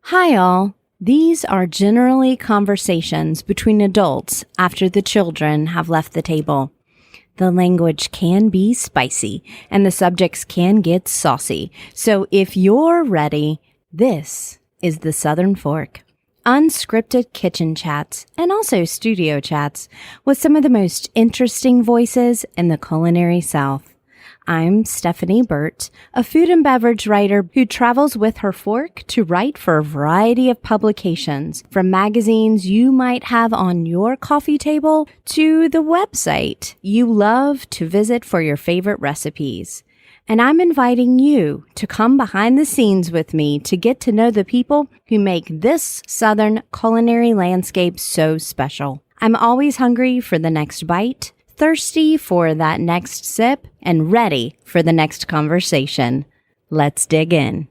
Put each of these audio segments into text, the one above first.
Hi all. These are generally conversations between adults after the children have left the table. The language can be spicy and the subjects can get saucy. So if you're ready, this is the Southern Fork. Unscripted kitchen chats and also studio chats with some of the most interesting voices in the culinary South. I'm Stephanie Burt, a food and beverage writer who travels with her fork to write for a variety of publications, from magazines you might have on your coffee table to the website you love to visit for your favorite recipes. And I'm inviting you to come behind the scenes with me to get to know the people who make this Southern culinary landscape so special. I'm always hungry for the next bite, thirsty for that next sip, and ready for the next conversation. Let's dig in.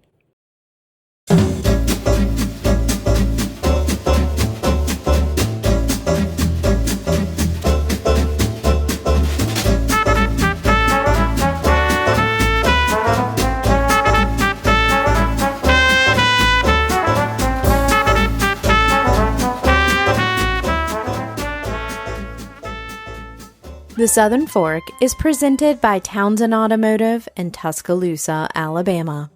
The Southern Fork is presented by Townsend Automotive in Tuscaloosa, Alabama.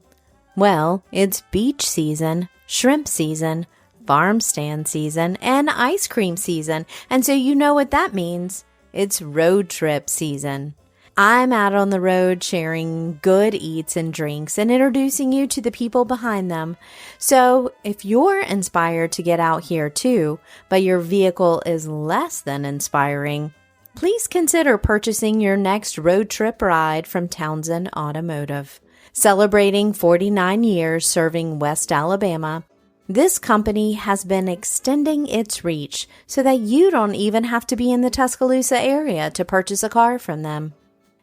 Well, it's beach season, shrimp season, farm stand season, and ice cream season, and so you know what that means. It's road trip season. I'm out on the road sharing good eats and drinks and introducing you to the people behind them. So if you're inspired to get out here too, but your vehicle is less than inspiring, please consider purchasing your next road trip ride from Townsend Automotive. Celebrating 49 years serving West Alabama, this company has been extending its reach so that you don't even have to be in the Tuscaloosa area to purchase a car from them.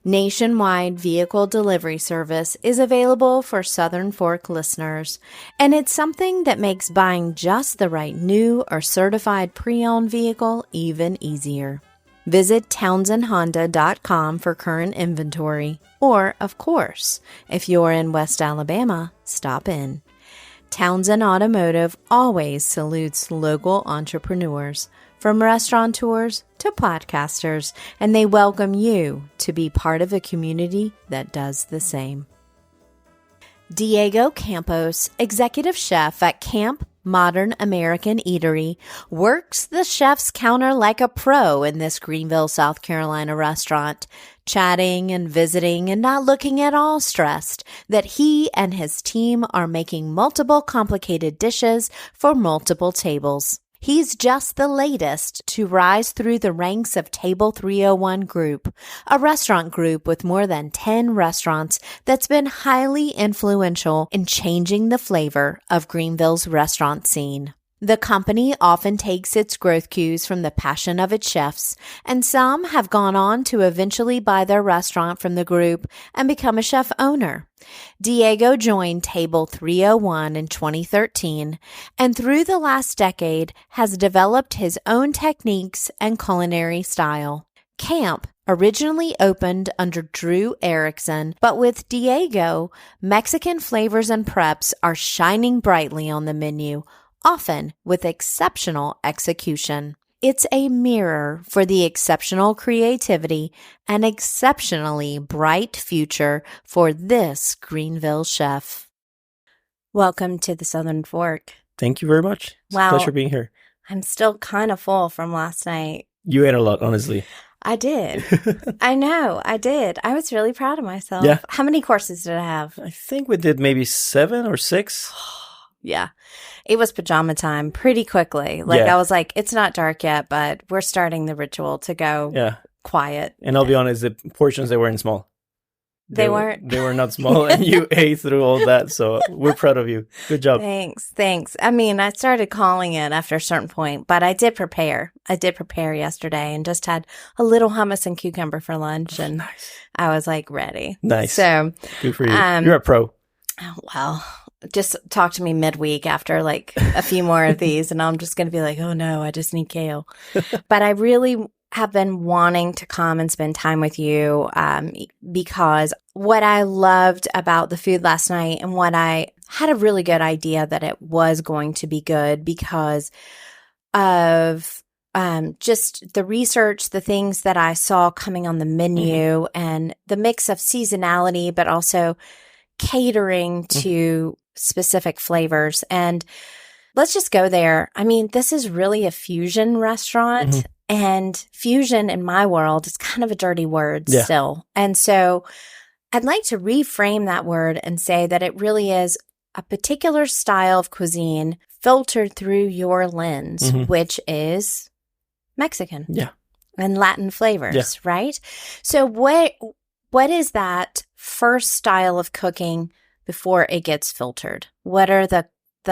Nationwide vehicle delivery service is available for Southern Fork listeners, and it's something that makes buying just the right new or certified pre-owned vehicle even easier. Visit townsendhonda.com for current inventory, or, of course, if you're in West Alabama, stop in. Townsend Automotive always salutes local entrepreneurs, from restaurateurs to podcasters, and they welcome you to be part of a community that does the same. Diego Campos, executive chef at Camp Modern American Eatery, works the chef's counter like a pro in this Greenville, South Carolina restaurant, chatting and visiting and not looking at all stressed that he and his team are making multiple complicated dishes for multiple tables. He's just the latest to rise through the ranks of Table 301 Group, a restaurant group with more than 10 restaurants that's been highly influential in changing the flavor of Greenville's restaurant scene. The company often takes its growth cues from the passion of its chefs, and some have gone on to eventually buy their restaurant from the group and become a chef owner. Diego joined Table 301 in 2013, and through the last decade has developed his own techniques and culinary style. Camp originally opened under Drew Erickson, but with Diego, Mexican flavors and preps are shining brightly on the menu, often with exceptional execution. It's a mirror for the exceptional creativity and exceptionally bright future for this Greenville chef. Welcome to the Southern Fork. Thank you very much. It's a pleasure being here. I'm still kind of full from last night. You ate a lot, honestly. I did. I know, I did. I was really proud of myself. Yeah. How many courses did I have? I think we did maybe 7 or 6. Yeah. It was pajama time pretty quickly. I was like, it's not dark yet, but we're starting the ritual to go quiet. And I'll be honest, the portions, they weren't small. They weren't? They were not small, and you ate through all that, so we're proud of you. Good job. Thanks. I mean, I started calling it after a certain point, but I did prepare. Yesterday and just had a little hummus and cucumber for lunch, and nice. I was like ready. Nice. So good for you. You're a pro. Well, just talk to me midweek after like a few more of these, and I'm just going to be like, oh no, I just need kale. But I really have been wanting to come and spend time with you because what I loved about the food last night and what I had a really good idea that it was going to be good because of just the research, the things that I saw coming on the menu, and the mix of seasonality, but also catering to specific flavors. And let's just go there. I mean, this is really a fusion restaurant, and fusion in my world is kind of a dirty word still. And so I'd like to reframe that word and say that it really is a particular style of cuisine filtered through your lens, which is Mexican and Latin flavors, right? So what is that first style of cooking before it gets filtered? What are the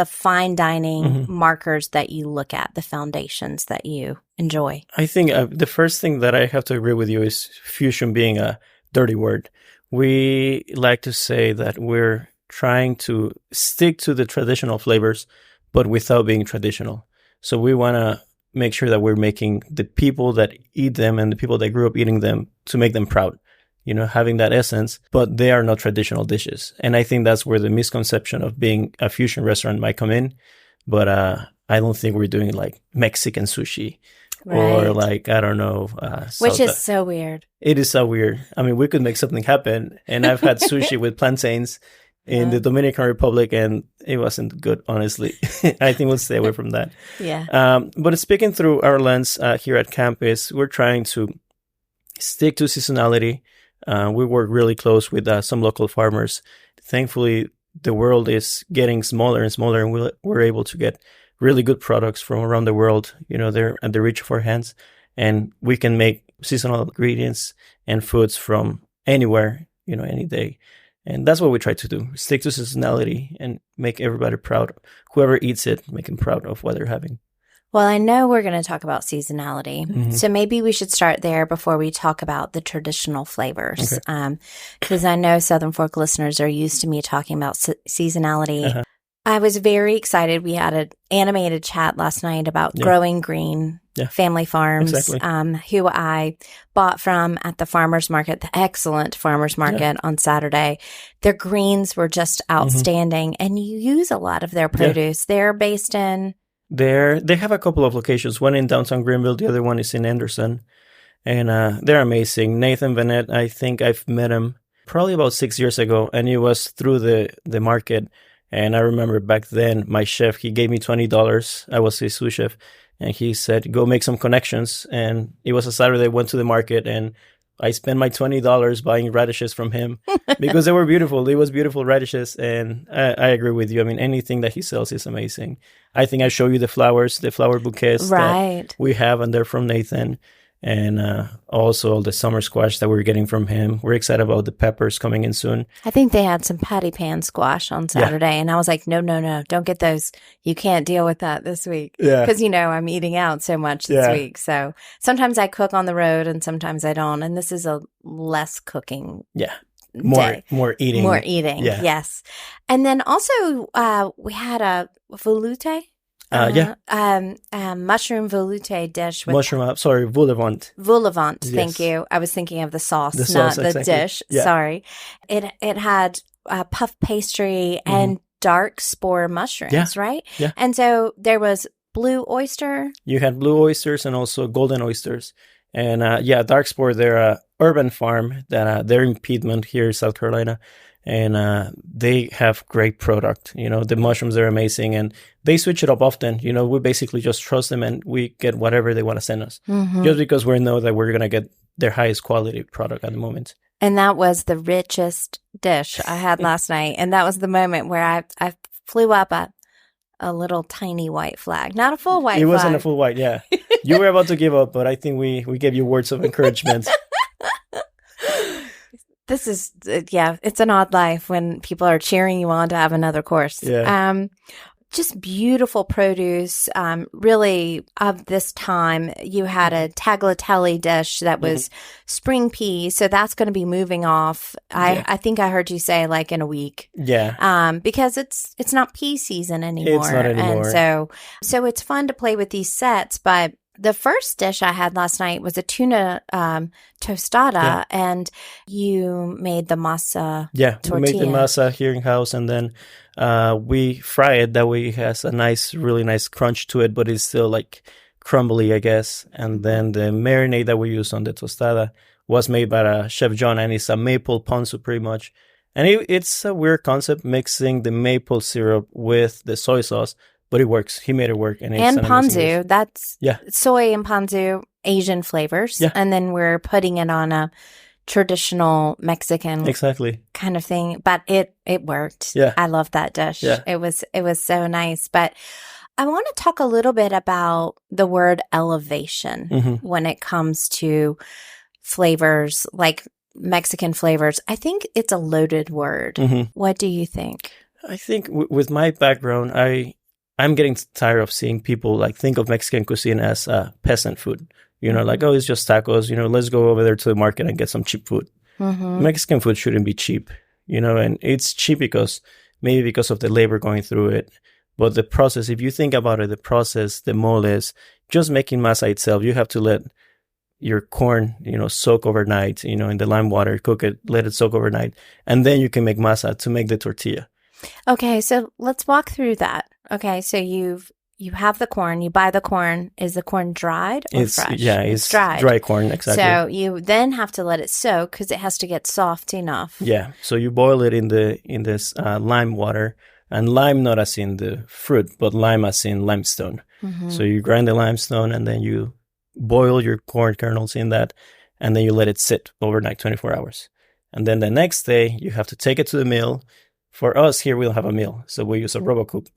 fine dining markers that you look at, the foundations that you enjoy? I think the first thing that I have to agree with you is fusion being a dirty word. We like to say that we're trying to stick to the traditional flavors, but without being traditional. So we want to make sure that we're making the people that eat them and the people that grew up eating them to make them proud, having that essence, but they are not traditional dishes. And I think that's where the misconception of being a fusion restaurant might come in. But I don't think we're doing like Mexican sushi or like, I don't know. Which is so weird. It is so weird. I mean, we could make something happen. And I've had sushi with plantains in the Dominican Republic, and it wasn't good, honestly. I think we'll stay away from that. But speaking through our lens here at Campos, we're trying to stick to seasonality. We work really close with some local farmers. Thankfully, the world is getting smaller and smaller, and we're able to get really good products from around the world. They're at the reach of our hands, and we can make seasonal ingredients and foods from anywhere, any day. And that's what we try to do. Stick to seasonality and make everybody proud. Whoever eats it, make them proud of what they're having. Well, I know we're going to talk about seasonality. So maybe we should start there before we talk about the traditional flavors. Because I know Southern Fork listeners are used to me talking about seasonality. I was very excited. We had an animated chat last night about Growing Green Family Farms, who I bought from at the farmer's market, the excellent farmer's market on Saturday. Their greens were just outstanding, and you use a lot of their produce. They're based in... They have a couple of locations, one in downtown Greenville, the other one is in Anderson, and they're amazing. Nathan Bennett, I think I've met him probably about 6 years ago, and it was through the market. And I remember back then, my chef, he gave me $20. I was his sous chef. And he said, go make some connections. And it was a Saturday, I went to the market, and I spent my $20 buying radishes from him because they were beautiful. It was beautiful radishes. And I agree with you. I mean, anything that he sells is amazing. I think I show you the flower bouquets that we have, and they're from Nathan. And also the summer squash that we're getting from him. We're excited about the peppers coming in soon. I think they had some patty pan squash on Saturday. And I was like, no, don't get those. You can't deal with that this week. Because, I'm eating out so much this week. So sometimes I cook on the road and sometimes I don't. And this is a less cooking day. More eating. More eating, yes. And then also we had a velouté. Mushroom velouté dish. With vol au vent. Vol au vent, thank you. I was thinking of the sauce, not the dish. Sorry. It had puff pastry and dark spore mushrooms, right? Yeah. And so there was blue oyster. You had blue oysters and also golden oysters. And dark spore, they're a urban farm that they're in Piedmont here in South Carolina. And they have great product. The mushrooms are amazing, and they switch it up often. We basically just trust them, and we get whatever they want to send us, just because we know that we're going to get their highest quality product at the moment. And that was the richest dish I had last night. And that was the moment where I flew up a little tiny white flag, not a full white flag. It wasn't a full white, yeah. You were about to give up, but I think we gave you words of encouragement. This is, it's an odd life when people are cheering you on to have another course. Just beautiful produce. Really, of this time, you had a tagliatelle dish that was spring pea. So that's going to be moving off. I think I heard you say like in a week. Because it's not pea season anymore. It's not anymore. And so it's fun to play with these sets, but The first dish I had last night was a tuna tostada, and you made the masa tortilla. We made the masa here in house, and then we fry it. That way it has a really nice crunch to it, but it's still like crumbly, I guess. And then the marinade that we use on the tostada was made by Chef John, and it's a maple ponzu pretty much. And it's a weird concept, mixing the maple syrup with the soy sauce. But it works. He made it work. And ponzu, that's soy and ponzu, Asian flavors. Yeah. And then we're putting it on a traditional Mexican kind of thing. But it worked. Yeah. I love that dish. Yeah. It was so nice. But I want to talk a little bit about the word elevation when it comes to flavors, like Mexican flavors. I think it's a loaded word. What do you think? I think with my background, I'm getting tired of seeing people like think of Mexican cuisine as peasant food. Like, oh, it's just tacos. Let's go over there to the market and get some cheap food. Mexican food shouldn't be cheap, and it's cheap because of the labor going through it. But the process, if you think about it, the mole is just making masa itself. You have to let your corn, soak overnight, in the lime water, cook it, let it soak overnight. And then you can make masa to make the tortilla. Okay, so let's walk through that. Okay, so you have the corn, you buy the corn. Is the corn dried or fresh? Yeah, it's dried. Dry corn, exactly. So you then have to let it soak because it has to get soft enough. Yeah, so you boil it in this lime water, and lime not as in the fruit, but lime as in limestone. So you grind the limestone, and then you boil your corn kernels in that, and then you let it sit overnight, 24 hours. And then the next day, you have to take it to the mill. For us here, we don't have a mill, so we use a RoboCoop.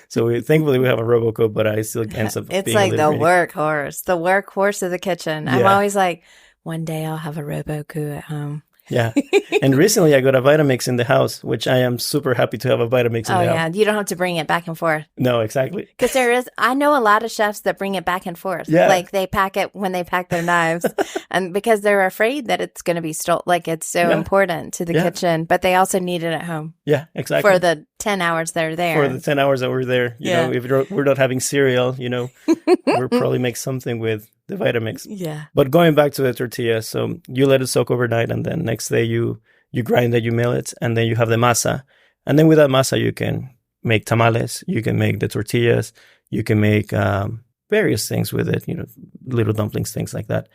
So thankfully we have a RoboCoop, but I still ends up it's being like the workhorse of the kitchen. I'm always like, one day I'll have a RoboCoop at home. Yeah. And recently I got a Vitamix in the house, which I am super happy to have a Vitamix in the house. Oh, yeah. You don't have to bring it back and forth. No, exactly. Because I know a lot of chefs that bring it back and forth. Yeah. Like they pack it when they pack their knives. And because they're afraid that it's going to be stolen. Like it's so important to the kitchen, but they also need it at home. Yeah, exactly. For the 10 hours they're there. For the 10 hours that we're there. You know, if we're not having cereal, we'll probably make something with the Vitamix. Yeah. But going back to the tortilla, so you let it soak overnight, and then next day you grind it, you mill it, and then you have the masa. And then with that masa, you can make tamales, you can make the tortillas, you can make various things with it, little dumplings, things like that.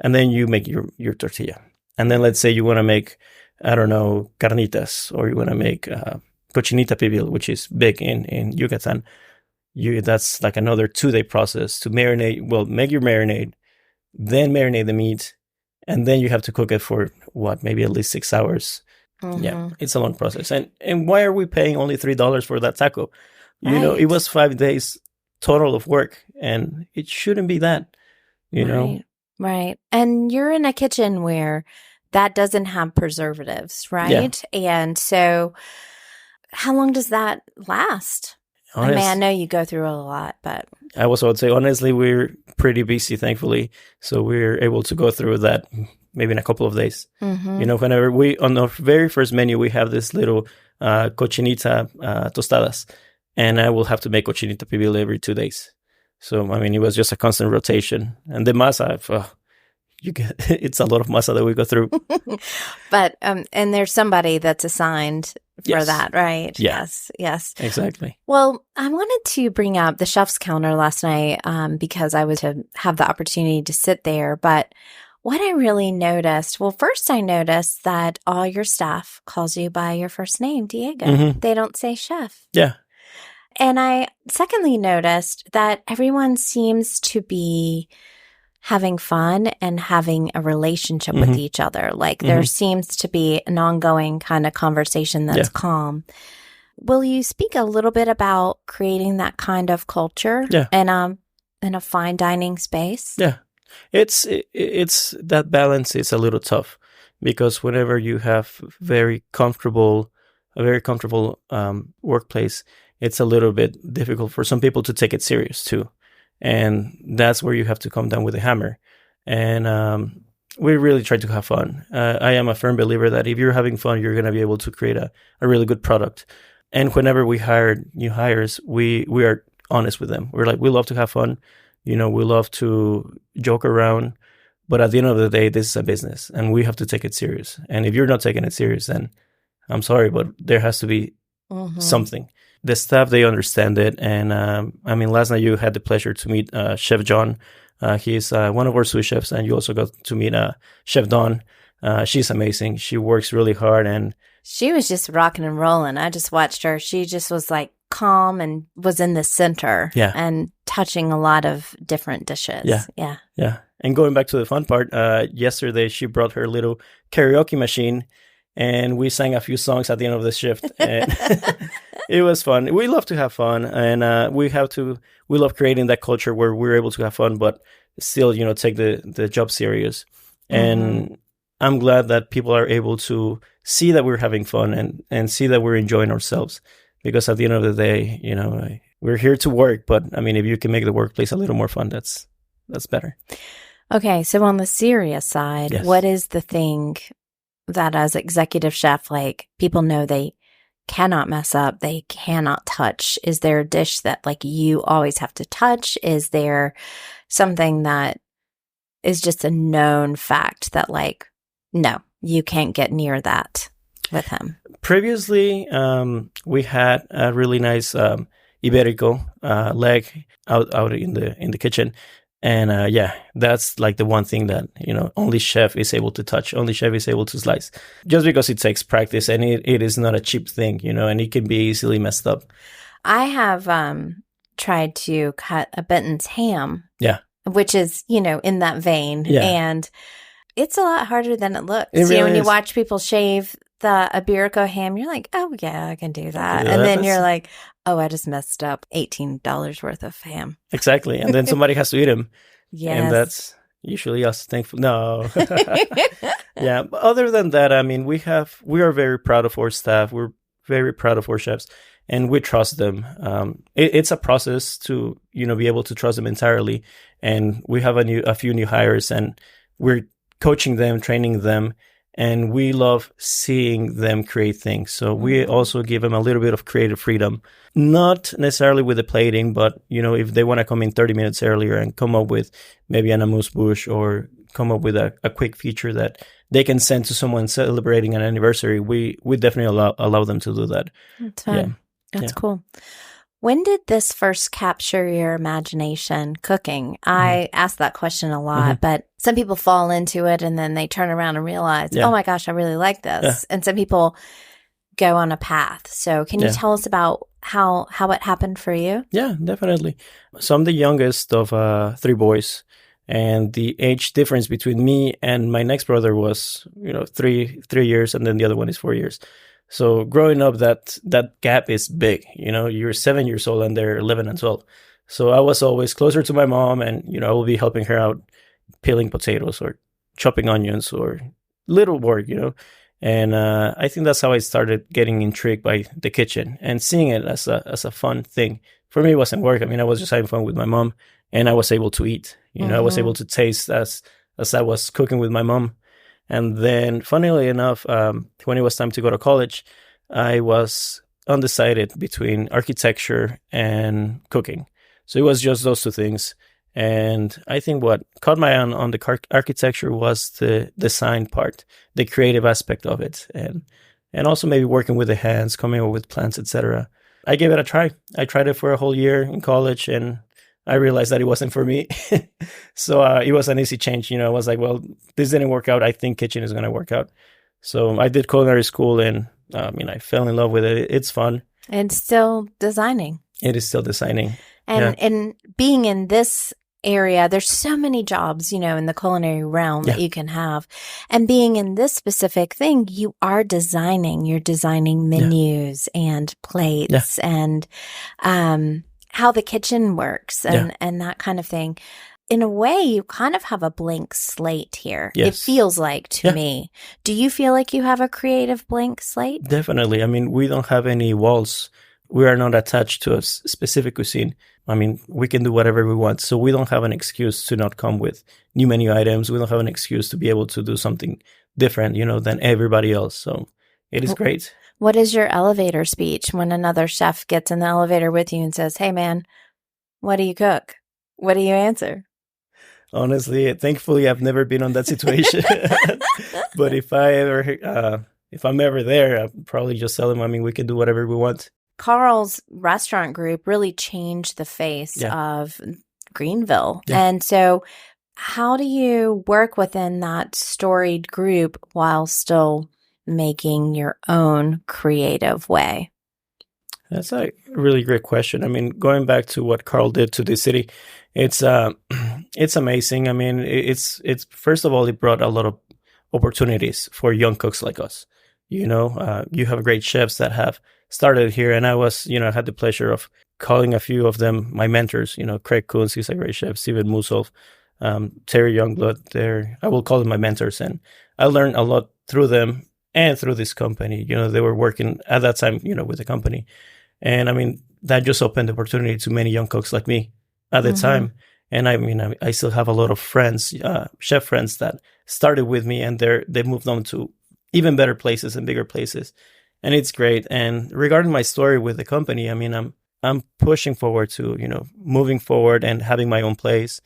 And then you make your tortilla. And then let's say you want to make, I don't know, carnitas, or you want to make cochinita pibil, which is big in Yucatan. That's like another 2-day process to marinate. Well, make your marinade, then marinate the meat, and then you have to cook it for maybe at least 6 hours. Yeah, it's a long process. And why are we paying only $3 for that taco? It was 5 days total of work, and it shouldn't be that. know. Right. And you're in a kitchen where that doesn't have preservatives, right? Yeah. And so how long does that last? I know you go through a lot, but I would say, honestly, we're pretty busy, thankfully. So we're able to go through that maybe in a couple of days. Whenever on our very first menu, we have this little cochinita tostadas, and I will have to make cochinita pibil every 2 days. So, it was just a constant rotation. And the masa, it's a lot of masa that we go through. But, and there's somebody that's assigned for that, right? Yeah. Yes. Exactly. Well, I wanted to bring up the chef's counter last night because I was to have the opportunity to sit there. But what I really noticed, first I noticed that all your staff calls you by your first name, Diego. Mm-hmm. They don't say chef. Yeah. And I secondly noticed that everyone seems to be having fun and having a relationship with each other. Like there seems to be an ongoing kind of conversation that's calm. Will you speak a little bit about creating that kind of culture in a fine dining space? Yeah. It's that balance is a little tough because whenever you have a very comfortable workplace, it's a little bit difficult for some people to take it serious too. And that's where you have to come down with a hammer. And we really try to have fun. I am a firm believer that if you're having fun, you're going to be able to create a really good product. And whenever we hire new hires, we are honest with them. We're like, we love to have fun. We love to joke around. But at the end of the day, this is a business and we have to take it serious. And if you're not taking it serious, then I'm sorry, but there has to be something. The staff, they understand it. And last night you had the pleasure to meet Chef John. He's one of our sous chefs. And you also got to meet Chef Dawn. She's amazing. She works really hard. And she was just rocking and rolling. I just watched her. She just was like calm and was in the center and touching a lot of different dishes. Yeah. And going back to the fun part, yesterday she brought her little karaoke machine and we sang a few songs at the end of the shift. And it was fun. We love to have fun, and we love creating that culture where we're able to have fun, but still, take the job serious. And I'm glad that people are able to see that we're having fun and see that we're enjoying ourselves. Because at the end of the day, we're here to work. But if you can make the workplace a little more fun, that's better. Okay, so on the serious side, yes. What is the thing that as executive chef, like people know they cannot mess up, they cannot touch? Is there a dish that like you always have to touch? Is there something that is just a known fact that like, no, you can't get near that with him? Previously, we had a really nice Iberico leg out in the kitchen. And that's like the one thing that, only chef is able to touch, only chef is able to slice, just because it takes practice and it is not a cheap thing, and it can be easily messed up. I have tried to cut a Benton's ham, which is, in that vein. Yeah. And it's a lot harder than it looks. It really when you is. watch people shave the Iberico ham, you're like, oh, yeah, I can do that. And then you're like, oh, I just messed up $18 worth of ham. Exactly. And then somebody has to eat them. Yes. And that's usually us thankful. No. Yeah. But other than that, we are very proud of our staff. We're very proud of our chefs and we trust them. It's a process to, be able to trust them entirely. And we have a few new hires and we're coaching them, training them. And we love seeing them create things. So we also give them a little bit of creative freedom, not necessarily with the plating, but, if they want to come in 30 minutes earlier and come up with maybe an amuse-bouche or come up with a quick feature that they can send to someone celebrating an anniversary, we definitely allow them to do that. That's fun. Yeah. That's cool. When did this first capture your imagination cooking? I ask that question a lot, but some people fall into it and then they turn around and realize, oh my gosh, I really like this. Yeah. And some people go on a path. So can you tell us about how it happened for you? Yeah, definitely. So I'm the youngest of 3 boys. And the age difference between me and my next brother was, 3 years, and then the other one is 4 years. So growing up, that gap is big. You're 7 years old and they're 11 and 12. So I was always closer to my mom and, I will be helping her out peeling potatoes or chopping onions or little work, And I think that's how I started getting intrigued by the kitchen and seeing it as a fun thing. For me, it wasn't work. I was just having fun with my mom and I was able to eat. I was able to taste as I was cooking with my mom. And then, funnily enough, when it was time to go to college, I was undecided between architecture and cooking. So it was just those 2 things. And I think what caught my eye on the architecture was the design part, the creative aspect of it, and also maybe working with the hands, coming up with plans, etc. I gave it a try. I tried it for a whole year in college, and I realized that it wasn't for me. So it was an easy change. I was like, well, this didn't work out. I think kitchen is going to work out. So I did culinary school and I fell in love with it. It's fun. And still designing. It is still designing. And being in this area, there's so many jobs, in the culinary realm that you can have. And being in this specific thing, you are designing. You're designing menus and plates and how the kitchen works and that kind of thing. In a way, you kind of have a blank slate here. Yes. It feels like to me. Do you feel like you have a creative blank slate? Definitely. We don't have any walls. We are not attached to a specific cuisine. We can do whatever we want. So we don't have an excuse to not come with new menu items. We don't have an excuse to be able to do something different, than everybody else. So it is great. What is your elevator speech when another chef gets in the elevator with you and says, hey, man, what do you cook? What do you answer? Honestly, thankfully, I've never been on that situation. But if I'm ever there, I'll probably just tell them, I mean, we can do whatever we want. Carl's restaurant group really changed the face of Greenville. Yeah. And so how do you work within that storied group while still making your own creative way? That's a really great question. I mean, going back to what Carl did to the city, it's amazing. I mean, it's first of all, it brought a lot of opportunities for young cooks like us. You know, you have great chefs that have started here, and I was, had the pleasure of calling a few of them my mentors. You know, Craig Coons, he's a great chef. Steven Musolf, Terry Youngblood. I will call them my mentors, and I learned a lot through them and through this company. You know, they were working at that time, with the company, and I mean that just opened the opportunity to many young cooks like me at the time. And I mean, I still have a lot of friends, chef friends that started with me, and they've moved on to even better places and bigger places, and it's great. And regarding my story with the company, I mean, I'm pushing forward to moving forward and having my own place,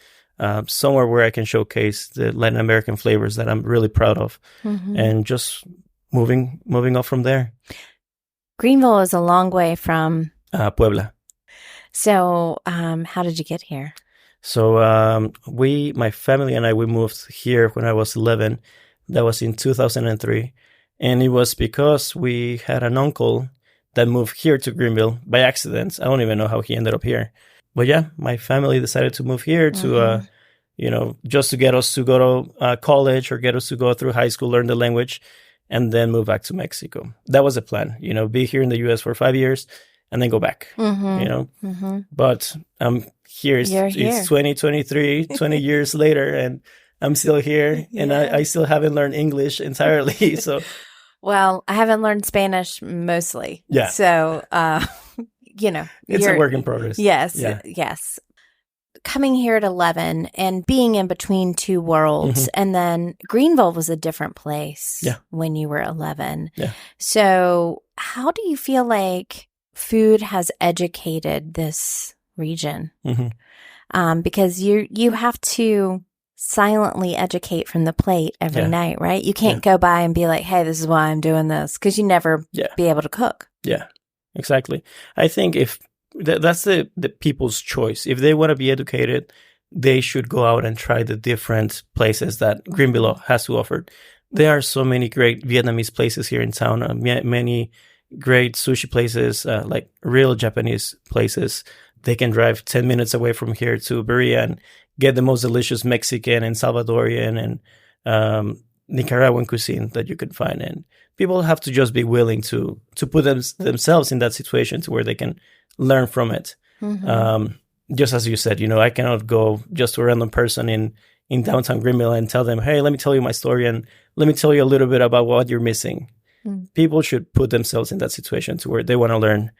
somewhere where I can showcase the Latin American flavors that I'm really proud of, and just moving up from there. Greenville is a long way from Puebla. So, how did you get here? So, my family and we moved here when I was 11. That was in 2003. And it was because we had an uncle that moved here to Greenville by accident. I don't even know how he ended up here. But yeah, my family decided to move here to, just to get us to go to college or get us to go through high school, learn the language, and then move back to Mexico. That was the plan, be here in the U.S. for 5 years and then go back, But here. It's 2023, 20 years later, and I'm still here, and I still haven't learned English entirely. So, well, I haven't learned Spanish mostly. Yeah. So, it's a work in progress. Yes. Yeah. Yes. Coming here at 11 and being in between two worlds, and then Greenville was a different place when you were 11. Yeah. So, how do you feel like food has educated this region? Because you have to silently educate from the plate every night, right? You can't go by and be like, hey, this is why I'm doing this, because you never be able to cook. Yeah, exactly. I think if that's the people's choice. If they want to be educated, they should go out and try the different places that Greenville has to offer. There are so many great Vietnamese places here in town, many great sushi places, like real Japanese places. They can drive 10 minutes away from here to Berea and get the most delicious Mexican and Salvadorian and Nicaraguan cuisine that you can find. And people have to just be willing to put themselves in that situation to where they can learn from it. Just as you said, I cannot go just to a random person in downtown Greenville and tell them, hey, let me tell you my story and let me tell you a little bit about what you're missing. People should put themselves in that situation to where they want to learn.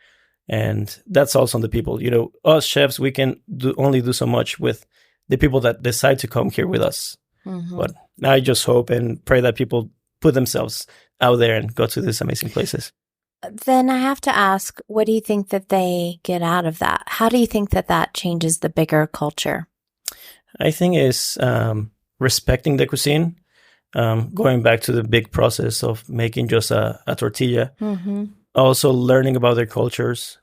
And that's also on the people. Us chefs, we can only do so much with the people that decide to come here with us. But I just hope and pray that people put themselves out there and go to these amazing places. Then I have to ask, what do you think that they get out of that? How do you think that changes the bigger culture? I think it's respecting the cuisine, going back to the big process of making just a tortilla. Also learning about their cultures.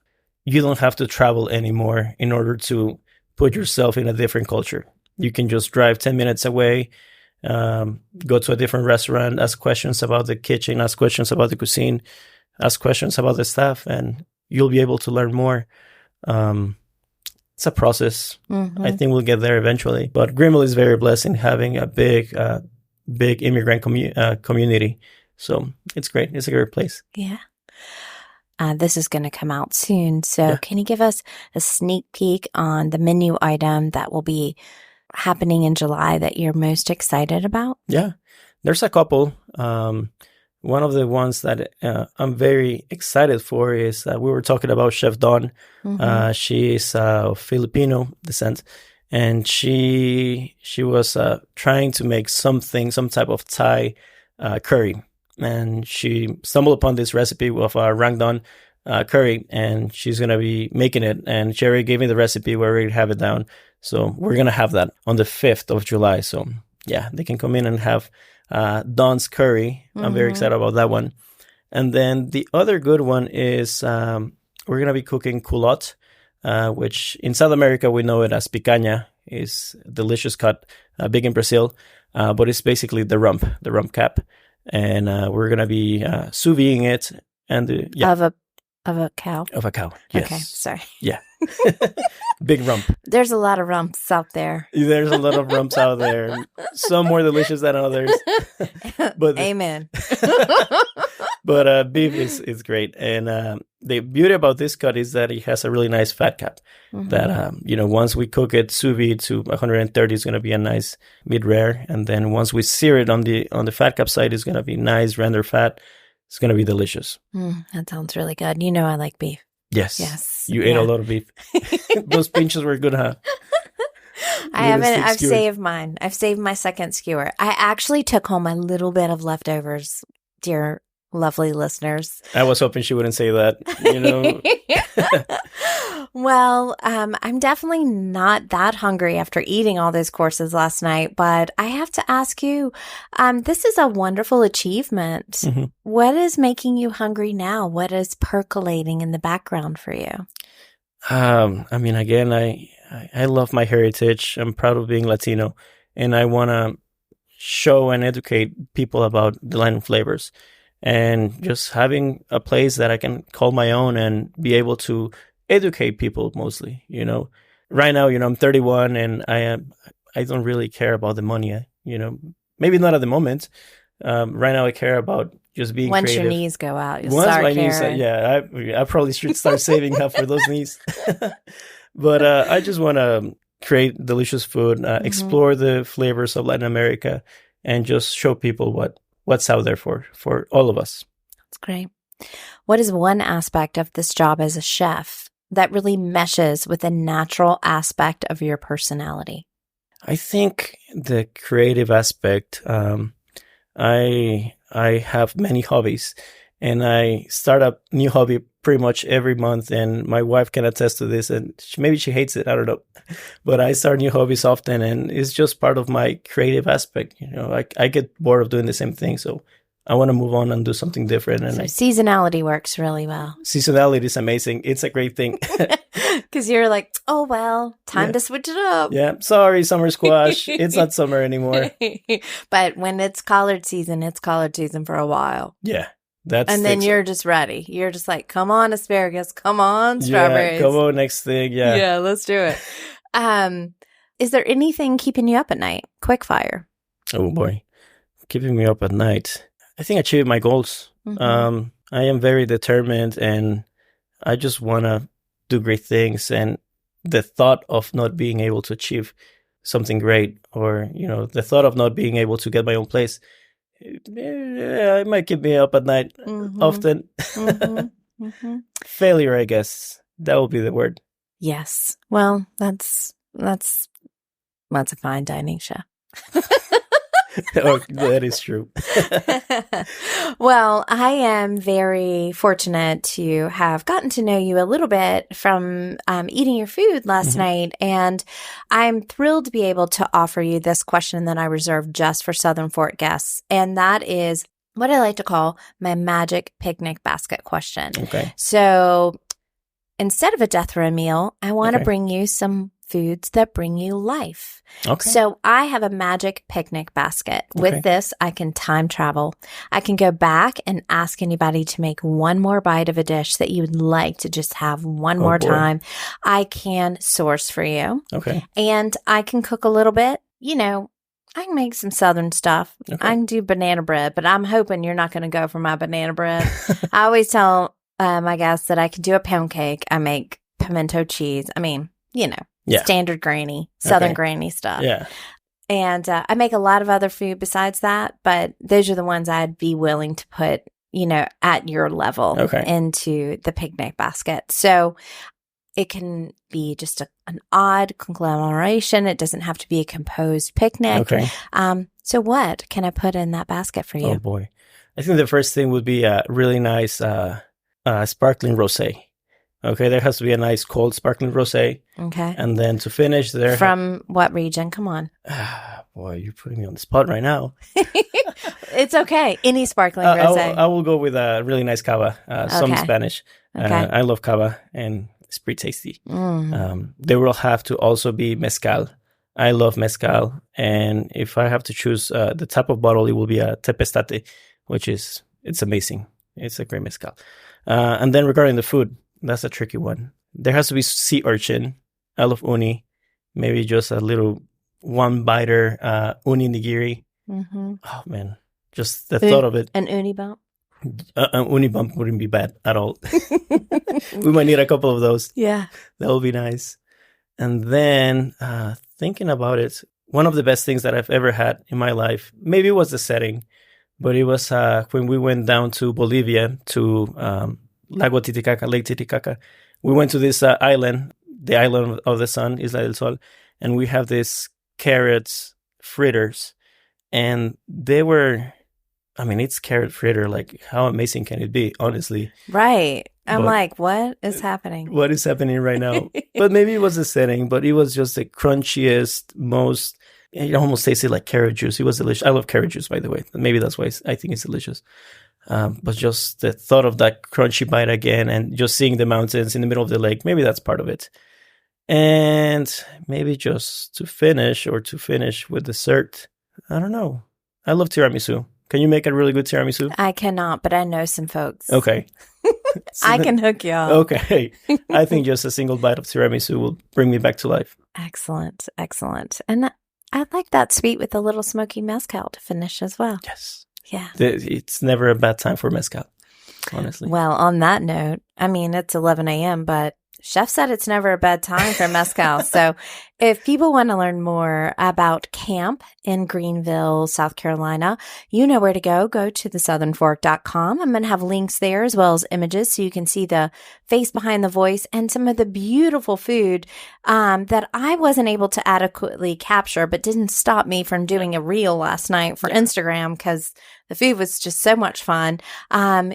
You don't have to travel anymore in order to put yourself in a different culture. You can just drive 10 minutes away, go to a different restaurant, ask questions about the kitchen, ask questions about the cuisine, ask questions about the staff, and you'll be able to learn more. It's a process. I think we'll get there eventually. But Greenville is very blessed in having a big immigrant community. So it's great. It's a great place. Yeah. This is going to come out soon. So can you give us a sneak peek on the menu item that will be happening in July that you're most excited about? Yeah, there's a couple. One of the ones that I'm very excited for is we were talking about Chef Dawn. She is of Filipino descent, and she was trying to make some type of Thai curry. And she stumbled upon this recipe of rangdon curry, and she's going to be making it. And Sherry gave me the recipe. We already have it down. So we're going to have that on the 5th of July. So yeah, they can come in and have Dawn's curry. I'm very excited about that one. And then the other good one is we're going to be cooking culotte, which in South America we know it as picanha. Is delicious cut, big in Brazil, but it's basically the rump cap. And we're going to be sous videing it. And Of a cow? Of a cow, yes. Okay, sorry. Yeah. Big rump. There's a lot of rumps out there. There's a lot of rumps out there. Some more delicious than others. But Amen. But beef is great. And the beauty about this cut is that it has a really nice fat cap. That, once we cook it sous vide to 130, it's going to be a nice mid-rare. And then once we sear it on the fat cap side, it's going to be nice render fat. It's going to be delicious. That sounds really good. You know I like beef. Yes. You ate a lot of beef. Those pinches were good, huh? I haven't. I've saved mine. I've saved my second skewer. I actually took home a little bit of leftovers, dear lovely listeners. I was hoping she wouldn't say that, Well, I'm definitely not that hungry after eating all those courses last night, but I have to ask you, this is a wonderful achievement. What is making you hungry now? What is percolating in the background for you? Again, I love my heritage. I'm proud of being Latino, and I want to show and educate people about the land of flavors. And just having a place that I can call my own and be able to educate people mostly, Right now, I'm 31 and I don't really care about the money, maybe not at the moment. Right now I care about just being Once creative. Your knees go out, you'll start caring. I probably should start saving up for those knees. But I just want to create delicious food, explore the flavors of Latin America, and just show people what's out there for all of us. That's great. What is one aspect of this job as a chef that really meshes with the natural aspect of your personality? I think the creative aspect. I have many hobbies, and I start a new hobby pretty much every month, and my wife can attest to this, and maybe she hates it, I don't know. But I start new hobbies often, and it's just part of my creative aspect. I get bored of doing the same thing, so I want to move on and do something different. And so seasonality works really well. Seasonality is amazing. It's a great thing. Because you're like, oh, well, time to switch it up. Yeah, sorry, summer squash. It's not summer anymore. But when it's collard season for a while. Yeah. And then you're just ready. You're just like, come on, asparagus. Come on, strawberries. Yeah, come on, next thing. Yeah. Yeah, let's do it. Is there anything keeping you up at night? Quick fire. Oh, boy. Keeping me up at night. I think achieving my goals. I am very determined, and I just want to do great things. And the thought of not being able to achieve something great, or, the thought of not being able to get my own place, it might keep me up at night often. Failure, I guess. That would be the word. Yes. Well, that's a fine dining chef. Oh, that is true. Well, I am very fortunate to have gotten to know you a little bit from eating your food last night. And I'm thrilled to be able to offer you this question that I reserved just for Southern Fork guests. And that is what I like to call my magic picnic basket question. Okay. So instead of a death row meal, I want to bring you some foods that bring you life. Okay. So I have a magic picnic basket. With this, I can time travel. I can go back and ask anybody to make one more bite of a dish that you would like to just have one more time. I can source for you. Okay. And I can cook a little bit. I can make some Southern stuff. Okay. I can do banana bread, but I'm hoping you're not going to go for my banana bread. I always tell my guests that I can do a pound cake. I make pimento cheese. I mean, standard granny, Southern granny stuff. Yeah. And I make a lot of other food besides that, but those are the ones I'd be willing to put, at your level into the picnic basket. So it can be just an odd conglomeration. It doesn't have to be a composed picnic. Okay. So what can I put in that basket for you? Oh, boy. I think the first thing would be a really nice sparkling rosé. Okay, there has to be a nice cold sparkling rosé. Okay. And then to finish there... From what region? Come on. Boy, you're putting me on the spot right now. It's okay. Any sparkling rosé. I will go with a really nice cava, some Okay. Spanish. Okay. I love cava, and it's pretty tasty. There will have to also be mezcal. I love mezcal. And if I have to choose the type of bottle, it will be a tepestate, it's amazing. It's a great mezcal. And then regarding the food, that's a tricky one. There has to be sea urchin. I love uni. Maybe just a little one-biter uni nigiri. Mm-hmm. Oh, man. Just the thought of it. An uni bump? An uni bump wouldn't be bad at all. We might need a couple of those. Yeah. That would be nice. And then thinking about it, one of the best things that I've ever had in my life, maybe it was the setting, but it was when we went down to Bolivia to... Lago Titicaca, Lake Titicaca. We went to this island, the island of the sun, Isla del Sol, and we have these carrots fritters, and they were, it's carrot fritter. Like, how amazing can it be, honestly? Right. I'm like, what is happening? What is happening right now? But maybe it was the setting, but it was just the crunchiest, most, it almost tasted like carrot juice. It was delicious. I love carrot juice, by the way. Maybe that's why I think it's delicious. But just the thought of that crunchy bite again and just seeing the mountains in the middle of the lake, maybe that's part of it. And maybe just to finish with dessert, I don't know. I love tiramisu. Can you make a really good tiramisu? I cannot, but I know some folks. Okay. I can hook you up. Okay. I think just a single bite of tiramisu will bring me back to life. Excellent. Excellent. And I like that sweet with a little smoky mezcal to finish as well. Yes. Yeah. It's never a bad time for mezcal, honestly. Well, on that note, it's 11 a.m., but Chef said it's never a bad time for mezcal. So if people want to learn more about camp in Greenville, South Carolina, you know where to go. Go to thesouthernfork.com. I'm going to have links there as well as images so you can see the face behind the voice and some of the beautiful food that I wasn't able to adequately capture, but didn't stop me from doing a reel last night for Instagram because the food was just so much fun.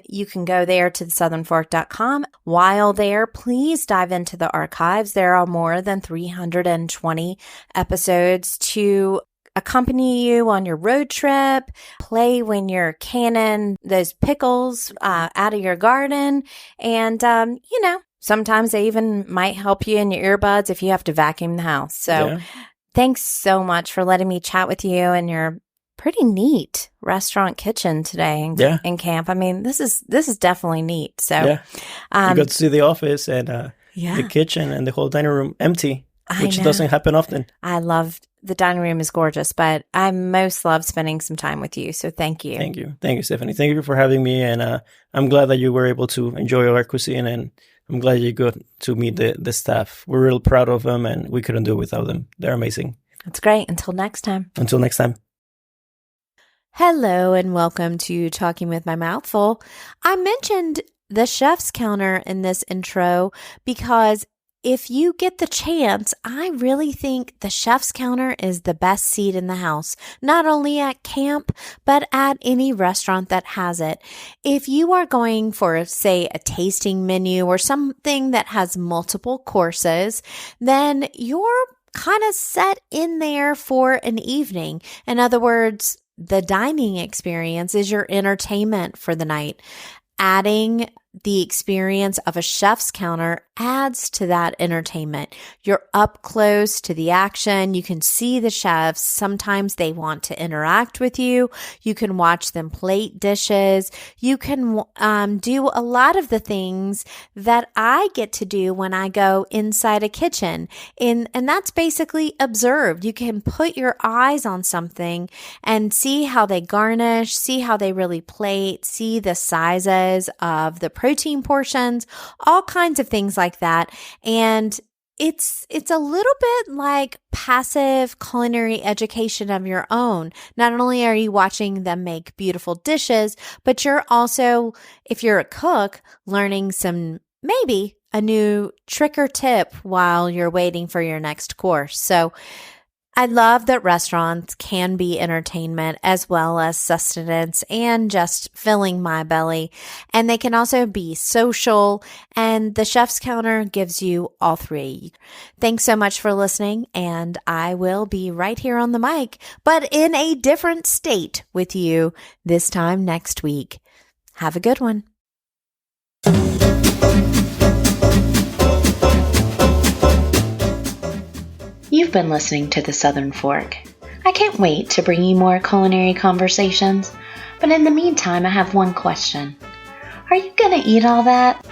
You can go there to thesouthernfork.com. While there, please dive into the archives. There are more than 320 episodes to accompany you on your road trip, play when you're canning those pickles out of your garden. And, sometimes they even might help you in your earbuds if you have to vacuum the house. So thanks so much for letting me chat with you in your pretty neat restaurant kitchen today in camp. This is definitely neat. So you got to see the office and the kitchen and the whole dining room empty, which doesn't happen often. I love the dining room is gorgeous, but I most love spending some time with you. So thank you. Thank you, Stephanie. Thank you for having me, and I'm glad that you were able to enjoy our cuisine, and I'm glad you got to meet the staff. We're real proud of them, and we couldn't do it without them. They're amazing. That's great. Until next time. Hello and welcome to Talking with My Mouth Full. I mentioned the chef's counter in this intro because if you get the chance, I really think the chef's counter is the best seat in the house, not only at camp, but at any restaurant that has it. If you are going for, say, a tasting menu or something that has multiple courses, then you're kind of set in there for an evening. In other words, the dining experience is your entertainment for the night. Adding the experience of a chef's counter adds to that entertainment. You're up close to the action. You can see the chefs. Sometimes they want to interact with you. You can watch them plate dishes. You can do a lot of the things that I get to do when I go inside a kitchen. And that's basically observed. You can put your eyes on something and see how they garnish, see how they really plate, see the sizes of the protein portions, all kinds of things like that. And it's a little bit like passive culinary education of your own. Not only are you watching them make beautiful dishes, but you're also, if you're a cook, learning maybe a new trick or tip while you're waiting for your next course. So I love that restaurants can be entertainment as well as sustenance and just filling my belly. And they can also be social, and the Chef's Counter gives you all three. Thanks so much for listening, and I will be right here on the mic, but in a different state with you this time next week. Have a good one. You've been listening to The Southern Fork. I can't wait to bring you more culinary conversations, but in the meantime, I have one question. Are you gonna eat all that?